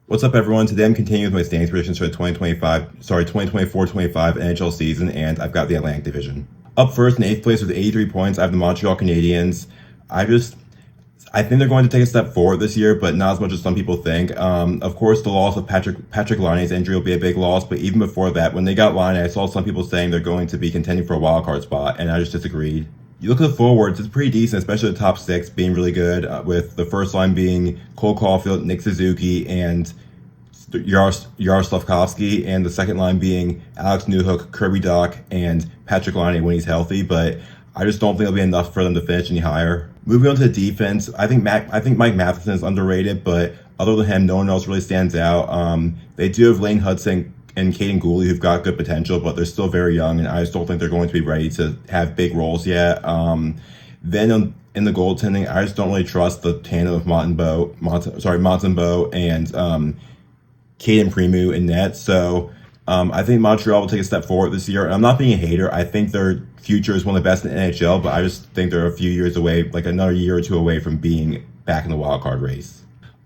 What's up, everyone? Today I'm continuing with my standings predictions for the 2024-25 NHL season, and I've got the Atlantic Division. Up first in 8th place with 83 points, I have the Montreal Canadiens. I think they're going to take a step forward this year, but not as much as some people think. Of course, the loss of Patrick Laine's injury will be a big loss, but even before that, when they got Laine, I saw some people saying they're going to be contending for a wild card spot, and I just disagreed. You look at the forwards, it's pretty decent, especially the top six being really good, with the first line being Cole Caulfield, Nick Suzuki, and Yaroslav Slavkovsky, and the second line being Alex Newhook, Kirby Dach, and Patrick Laine when he's healthy, but I just don't think it'll be enough for them to finish any higher. Moving on to the defense, I think Mike Matheson is underrated, but other than him, no one else really stands out. They do have Lane Hudson and Caden Gooley, who've got good potential, but they're still very young, and I just don't think they're going to be ready to have big roles yet. Then in the goaltending, I just don't really trust the tandem of Montembeault and Caden Primo in net. So I think Montreal will take a step forward this year. And I'm not being a hater. I think their future is one of the best in the NHL, but I just think they're a few years away, like another year or two away from being back in the wild card race.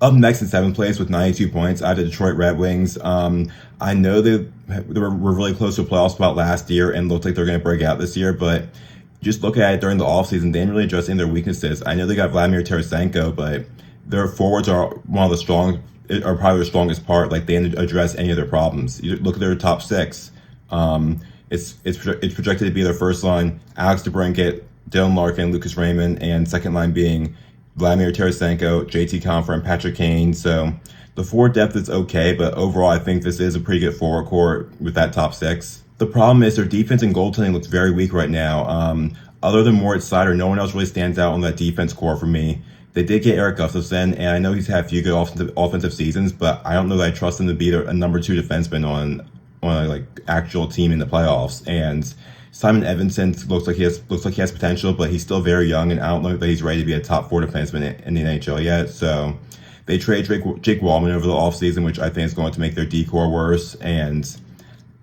Up next in 7th place with 92 points, I have the Detroit Red Wings. I know they were really close to a playoff spot last year and looked like they're going to break out this year, but just look at it during the offseason, they didn't really address any of their weaknesses. I know they got Vladimir Tarasenko, but their forwards are probably their strongest part. Like, they didn't address any of their problems. You look at their top six. It's projected to be their first line: Alex DeBrincat, Dylan Larkin, Lucas Raymond, and second line being Vladimir Tarasenko, JT Compher, and Patrick Kane. So the forward depth is okay, but overall I think this is a pretty good forward core with that top six. The problem is their defense and goaltending looks very weak right now. Other than Moritz Seider, no one else really stands out on that defense core for me. They did get Eric Gustafsson, and I know he's had a few good offensive seasons, but I don't know that I trust him to be a number 2 defenseman on a actual team in the playoffs. And Simon Edvinsson looks like he has potential, but he's still very young, and I don't know that he's ready to be a top 4 defenseman in the NHL yet. So they trade Jake Wallman over the offseason, which I think is going to make their D-core worse, and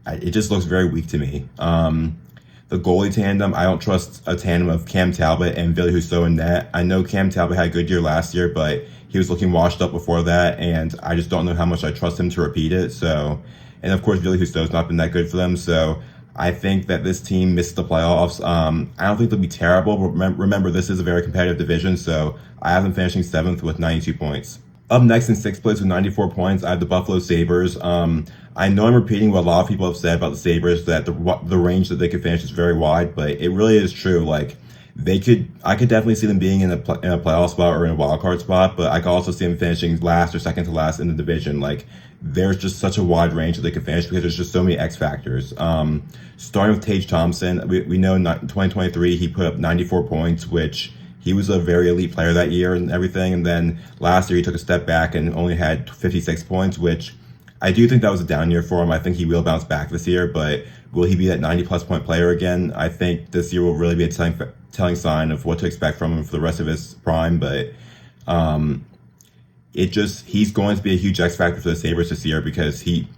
it just looks very weak to me. The goalie tandem, I don't trust a tandem of Cam Talbot and Ville Husso in net. I know Cam Talbot had a good year last year, but he was looking washed up before that, and I just don't know how much I trust him to repeat it. So, and of course, Ville Husso's not been that good for them, so I think that this team missed the playoffs. I don't think they'll be terrible, but remember, this is a very competitive division, so I have them finishing 7th with 92 points. Up next in 6th place with 94 points, I have the Buffalo Sabres. I know I'm repeating what a lot of people have said about the Sabres, that the range that they could finish is very wide, but it really is true. Like, I could definitely see them being in a playoff spot or in a wild card spot, but I could also see them finishing last or second to last in the division. Like, there's just such a wide range that they could finish because there's just so many X factors. Starting with Tage Thompson, we know in 2023 he put up 94 points, which he was a very elite player that year and everything. And then last year he took a step back and only had 56 points, which I do think that was a down year for him. I think he will bounce back this year, but will he be that 90-plus point player again? I think this year will really be a telling sign of what to expect from him for the rest of his prime. But he's going to be a huge X factor for the Sabres this year because he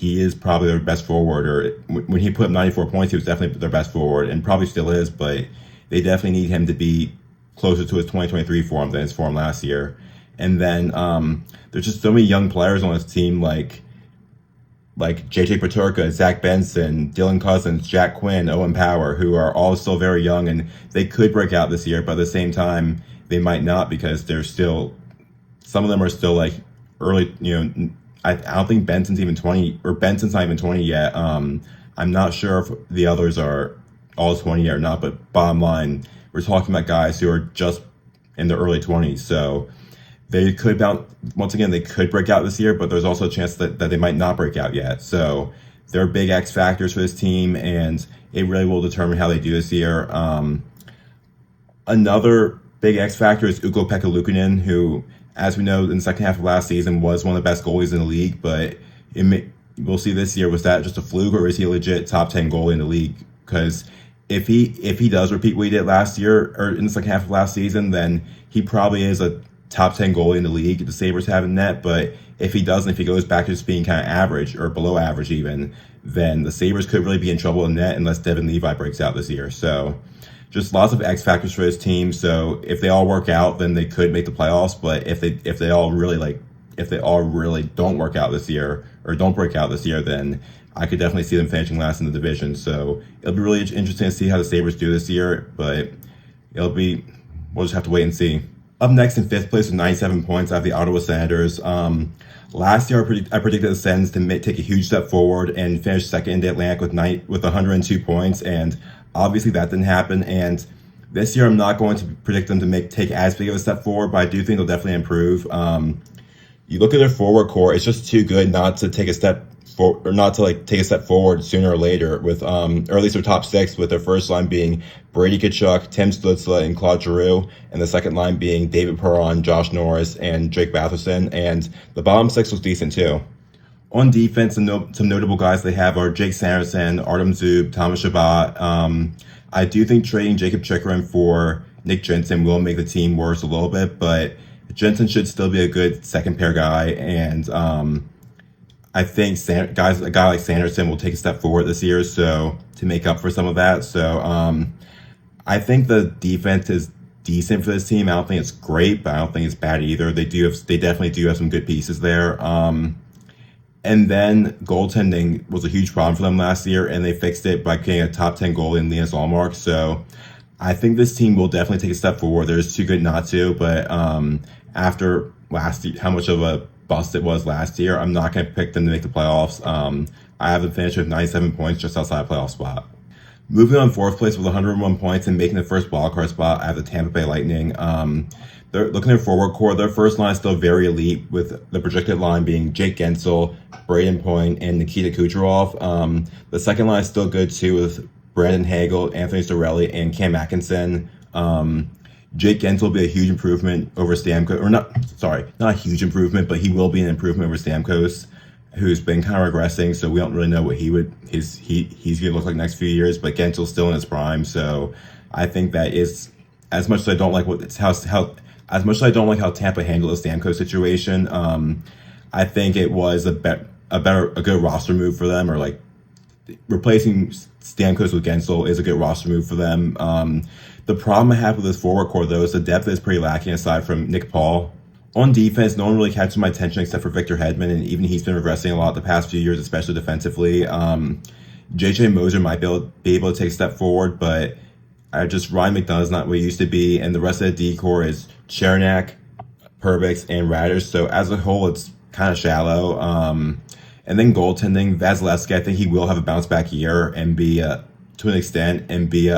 is probably their best forward. Or when he put up 94 points, he was definitely their best forward, and probably still is. But they definitely need him to be closer to his 2023 form than his form last year. And then there's just so many young players on this team, like JJ Peterka, Zach Benson, Dylan Cousins, Jack Quinn, Owen Power, who are all still very young, and they could break out this year, but at the same time, they might not because some of them are still like early. I don't think Benson's even 20, or Benson's not even 20 yet. I'm not sure if the others are all 20 yet or not, but bottom line, we're talking about guys who are just in their early 20s, so they could once again, they could break out this year, but there's also a chance that they might not break out yet. So they're big X factors for this team, and it really will determine how they do this year. Another big X factor is Ukko-Pekka Luukkonen, who, as we know, in the second half of last season was one of the best goalies in the league, but we'll see this year, was that just a fluke, or is he a legit top 10 goalie in the league? Because if he does repeat what he did last year, or in the second half of last season, then he probably is a top 10 goalie in the league the Sabres have in net. But if he doesn't, if he goes back to just being kind of average or below average even, then the Sabres could really be in trouble in net unless Devin Levi breaks out this year. So just lots of X factors for his team. So if they all work out, then they could make the playoffs. But if they all really if they all really don't work out this year or don't break out this year, then I could definitely see them finishing last in the division. So it'll be really interesting to see how the Sabres do this year, but we'll just have to wait and see. Up next in 5th place with 97 points, I have the Ottawa Senators. Last year, I predicted the Sens to take a huge step forward and finish second in the Atlantic with 102 points, and obviously that didn't happen. And this year, I'm not going to predict them to take as big of a step forward, but I do think they'll definitely improve. You look at their forward core; it's just too good not to take a step take a step forward sooner or later. With or at least their top 6, with their first line being Brady Tkachuk, Tim Stützle, and Claude Giroux, and the second line being David Perron, Josh Norris, and Jake Batherson. And the bottom 6 was decent too. On defense, some notable guys they have are Jake Sanderson, Artem Zub, Thomas Chabot. I do think trading Jacob Chychrun for Nick Jensen will make the team worse a little bit, but Jensen should still be a good second pair guy, and I think a guy like Sanderson will take a step forward this year, so to make up for some of that. So I think the defense is decent for this team. I don't think it's great, but I don't think it's bad either. They definitely do have some good pieces there. And then goaltending was a huge problem for them last year, and they fixed it by getting a top 10 goalie in Linus Ullmark. So I think this team will definitely take a step forward. They're just too good not to, but after last year, how much of a bust it was last year, I'm not going to pick them to make the playoffs. I have them finished with 97 points, just outside a playoff spot. Moving on 4th place with 101 points and making the first wildcard spot, I have the Tampa Bay Lightning. They're looking at their forward core. Their first line is still very elite, with the projected line being Jake Gensel, Braden Point, and Nikita Kucherov. The second line is still good too, with Brandon Hagel, Anthony Cirelli, and Cam Atkinson. Jake Gensel will be a huge improvement over Stamkos, not a huge improvement, but he will be an improvement over Stamkos, who's been kind of regressing. So we don't really know what he's going to look like next few years. But Gensel's still in his prime, so I think that is, as much as I don't like how Tampa handled the Stamkos situation, I think it was a good roster move for them, or like replacing Stamkos with Gensel is a good roster move for them. The problem I have with this forward core, though, is the depth is pretty lacking aside from Nick Paul. On defense, no one really catches my attention except for Victor Hedman, and even he's been regressing a lot the past few years, especially defensively. JJ Moser might be able to take a step forward, but Ryan McDonagh's not what he used to be, and the rest of the D core is Chernak, Perbix, and Ratters. So as a whole, it's kind of shallow. And then goaltending, Vasilevsky, I think he will have a bounce back year and be to an extent, and be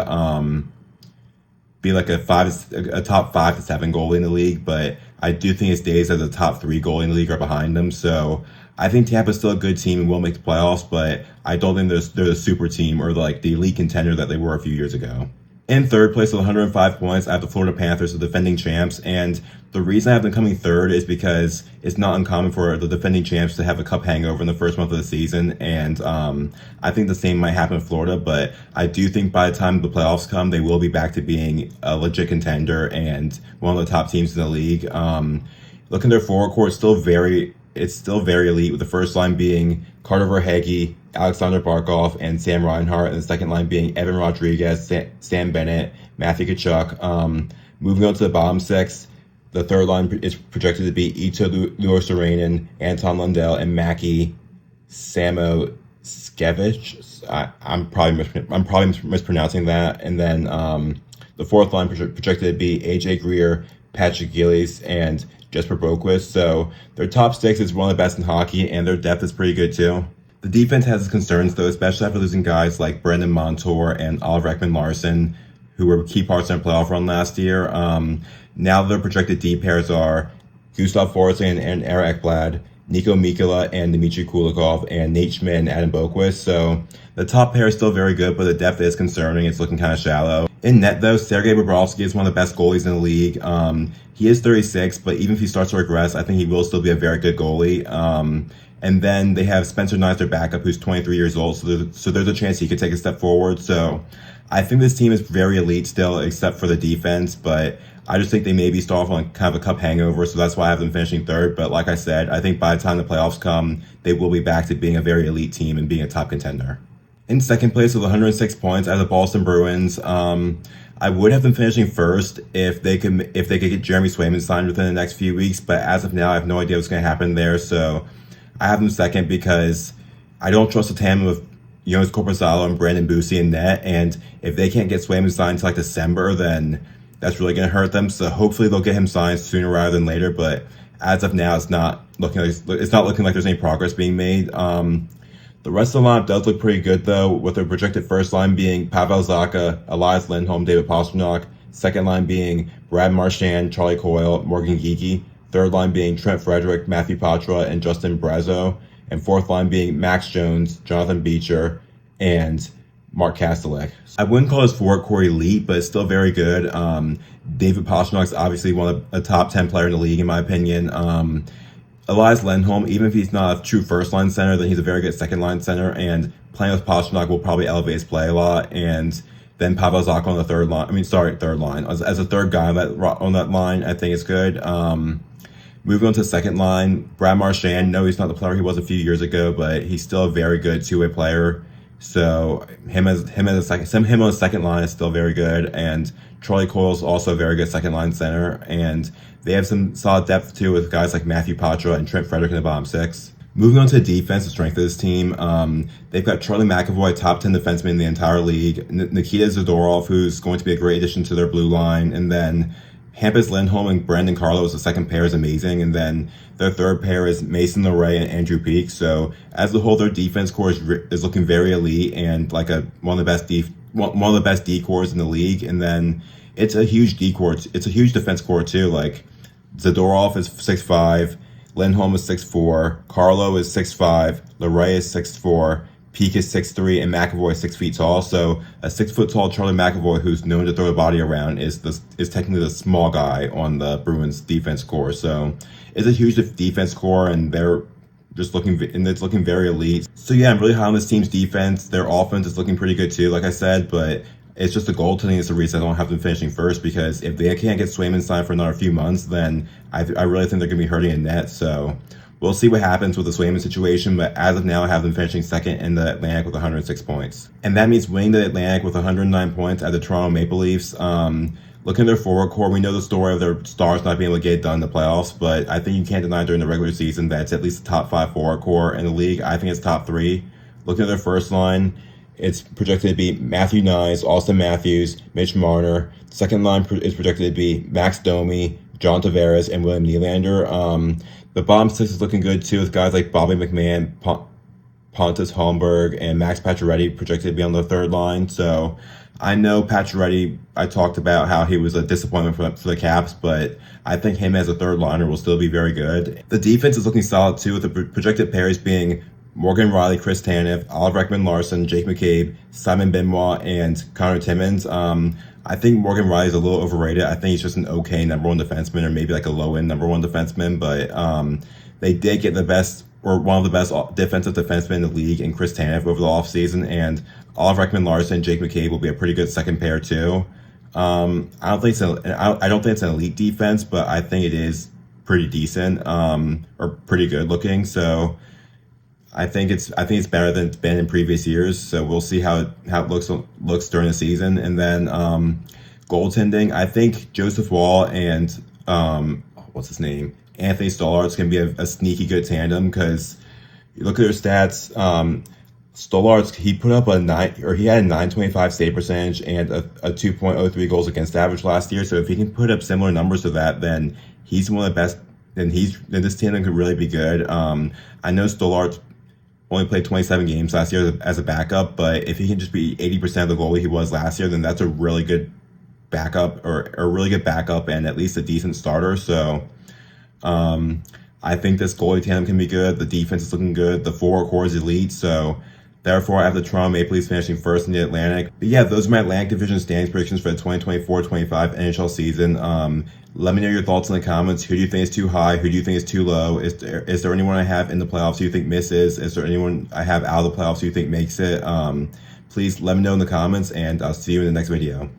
like a top 5 to 7 goalie in the league, but I do think his days as a top 3 goalie in the league are behind him. So I think Tampa's still a good team and will make the playoffs, but I don't think they're the super team or the elite contender that they were a few years ago. In 3rd place with 105 points, I have the Florida Panthers, the defending champs, and the reason I have them coming 3rd is because it's not uncommon for the defending champs to have a cup hangover in the first month of the season, and I think the same might happen in Florida, but I do think by the time the playoffs come, they will be back to being a legit contender and one of the top teams in the league. Looking at their forward core, it's still very elite, with the first line being Carter Verhaeghe, Alexander Barkov, and Sam Reinhart, and the second line being Evan Rodriguez, Sam Bennett, Matthew Tkachuk. Moving on to the bottom 6, the third line is projected to be Ito Luostarinen, Anton Lundell, and Maki Samoskevich. I'm probably mispronouncing that. And then the fourth line projected to be AJ Greer, Patrick Gillies, and Jesper Boquist. So their top 6 is one of the best in hockey, and their depth is pretty good too. The defense has its concerns, though, especially after losing guys like Brendan Montour and Oliver Ekman-Larsson, who were key parts in their playoff run last year. Now their projected D pairs are Gustav Forsling and Eric Ekblad, Nico Mikkola and Dmitry Kulikov, and Nate Schmidt and Adam Boquist. So the top pair is still very good, but the depth is concerning. It's looking kind of shallow. In net, though, Sergei Bobrovsky is one of the best goalies in the league. He is 36, but even if he starts to regress, I think he will still be a very good goalie. And then they have Spencer Knight, their backup, who's 23 years old, so there's a chance he could take a step forward. So I think this team is very elite still, except for the defense, but I just think they maybe start off on kind of a cup hangover, so that's why I have them finishing 3rd. But like I said, I think by the time the playoffs come, they will be back to being a very elite team and being a top contender. In 2nd place with 106 points, I have the Boston Bruins. I I would have them finishing first if they could get Jeremy Swayman signed within the next few weeks. But as of now, I have no idea what's going to happen there. So I have them second because I don't trust the tandem of Jonas Corposalo and Brandon Bussi in net. And if they can't get Swayman signed until like December, then that's really going to hurt them. So hopefully they'll get him signed sooner rather than later. But as of now, it's not looking like there's any progress being made. The rest of the lineup does look pretty good, though, with their projected first line being Pavel Zacha, Elias Lindholm, David Pastrnak. Second line being Brad Marchand, Charlie Coyle, Morgan Geekie. Third line being Trent Frederick, Matthew Patra, and Justin Brazeau. And fourth line being Max Jones, Jonathan Beecher, and Mark Kastelik. I wouldn't call his forward core elite, but it's still very good. David Pastrnak is obviously one of a top 10 player in the league, in my opinion. Elias Lindholm, even if he's not a true first-line center, then he's a very good second-line center, and playing with Pastrnak will probably elevate his play a lot, and then Pavel Zacha on the third line. As a third guy on that line, I think it's good. Moving on to the second line, Brad Marchand, no, he's not the player he was a few years ago, but he's still a very good two-way player. So him on the second line is still very good, and Charlie Coyle's also a very good second line center, and they have some solid depth too with guys like Matthew Patra and Trent Frederick in the bottom six. Moving on to defense, the strength of this team, they've got Charlie McAvoy, top 10 defenseman in the entire league, Nikita Zadorov, who's going to be a great addition to their blue line, and then Hampus Lindholm and Brandon Carlo. The second pair is amazing, and then their third pair is Mason Lohrei and Andrew Peak. So as a whole, their defense core is looking very elite and like one of the best D cores in the league. And then it's a huge D core. It's a huge defense core too. Like Zadorov is 6'5", Lindholm is 6'4", Carlo is 6'5", Lohrei is 6'4". Peak is 6'3", and McAvoy is 6 feet tall. So a 6 foot tall Charlie McAvoy, who's known to throw the body around, is technically the small guy on the Bruins defense core. So it's a huge defense core, and it's looking very elite. So yeah, I'm really high on this team's defense. Their offense is looking pretty good too, like I said, but it's just the goaltending is the reason I don't have them finishing first, because if they can't get Swayman signed for another few months, then I really think they're going to be hurting in net. So we'll see what happens with the Swayman situation, but as of now, I have them finishing second in the Atlantic with 106 points. And that means winning the Atlantic with 109 points at the Toronto Maple Leafs. Looking at their forward core, we know the story of their stars not being able to get it done in the playoffs, but I think you can't deny during the regular season that it's at least the top 5 forward core in the league. I think it's top 3. Looking at their first line, it's projected to be Matthew Knies, Austin Matthews, Mitch Marner. The second line is projected to be Max Domi, John Tavares, and William Nylander. The bottom six is looking good too, with guys like Bobby McMahon, Pontus Holmberg, and Max Pacioretty projected to be on the third line. So I know Pacioretty, I talked about how he was a disappointment for the Caps, but I think him as a third liner will still be very good. The defense is looking solid too, with the projected pairs being Morgan Rielly, Chris Tanev, Oliver Ekman-Larsson, Jake McCabe, Simon Benoit, and Connor Timmins. I think Morgan Rielly is a little overrated. I think he's just an okay number one defenseman, or maybe like a low-end number one defenseman, but they did get the best, or one of the best defensive defensemen in the league in Chris Tanev over the offseason, and Oliver Ekman-Larsson and Jake McCabe will be a pretty good second pair too. I don't think it's an elite defense, but I think it is pretty decent, or pretty good looking. So I think it's better than it's been in previous years. So we'll see how it looks during the season. And then goaltending, I think Joseph Woll and what's his name, Anthony Stollart's can be a sneaky good tandem, because you look at their stats. Stollart's, he had a 925 save percentage and a 2.03 goals against average last year. So if he can put up similar numbers to that, then he's one of the best. Then this tandem could really be good. I know Stollart only played 27 games last year as a backup, but if he can just be 80% of the goalie he was last year, then that's a really good backup, or a really good backup, and at least a decent starter. So I think this goalie tandem can be good. The defense is looking good. The forward core is elite. So therefore, I have the Toronto Maple Leafs finishing first in the Atlantic. But yeah, those are my Atlantic Division standings predictions for the 2024-25 NHL season. Let me know your thoughts in the comments. Who do you think is too high? Who do you think is too low? Is there anyone I have in the playoffs who you think misses? Is there anyone I have out of the playoffs who you think makes it? Please let me know in the comments, and I'll see you in the next video.